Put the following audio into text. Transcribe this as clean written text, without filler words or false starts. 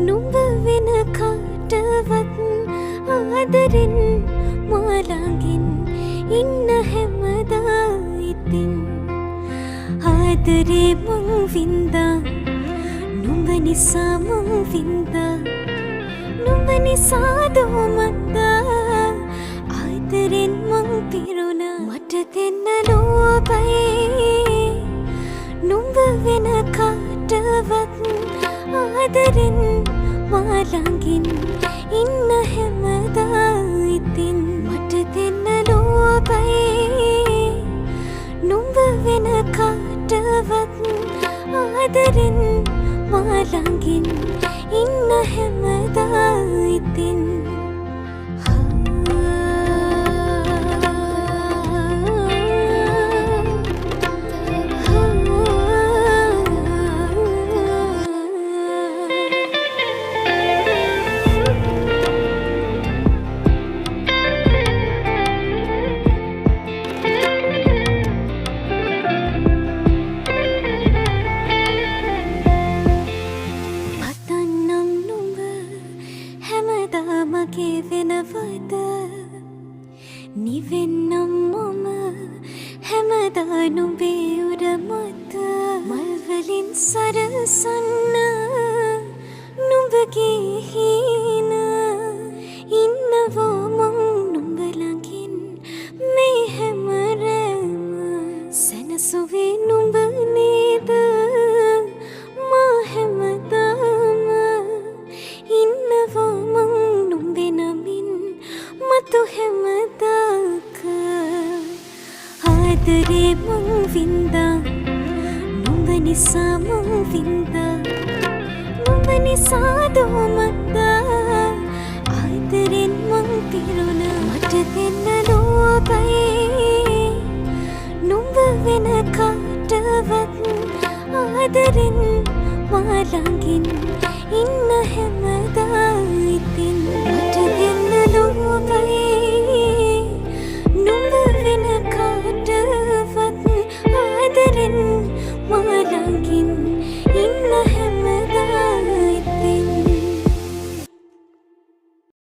නුඹ වෙන කාටවත් ආදරෙන් මාළඟින් ඉන්න හැමදා ඉතින් ආදරේ මං වින්දා නුඹ නිසා මං වින්දා නුඹ නිසා දෝමත්තා ආදරෙන් මං පිරුණා මට දෙන්න ලෝභයි නුඹ වෙන කාටවත් ආදරෙන් මාළඟින් ඉන්න හැමදා ඉතින් මට දෙන්න ලෝභයි නුඹ වෙන කාටවත් ආදරෙන් මාළඟින් ඉන්න හැමදා ඉතින් මගේ වෙනවද නිවෙන්නම් මම හැමදා නුඹේ උඩ මත මල්වලින් සරසන්න නුඹගේ හීන ඉන්නවා මං නුඹ ළඟින් මේ හැමරෑම සැනසුවේ නුඹ නේද මා හැමදාම ඉන්නවා මං මතු හැමදාක ආදරේ මං වින්දා නුඹ නිසා මං වින්දා නුඹ නිසා දෝමත්තා ආදරෙන් මං පිරුණා මට දෙන්න ලෝභයි නුඹ වෙන කාටවත් ආදරෙන් මාළඟින්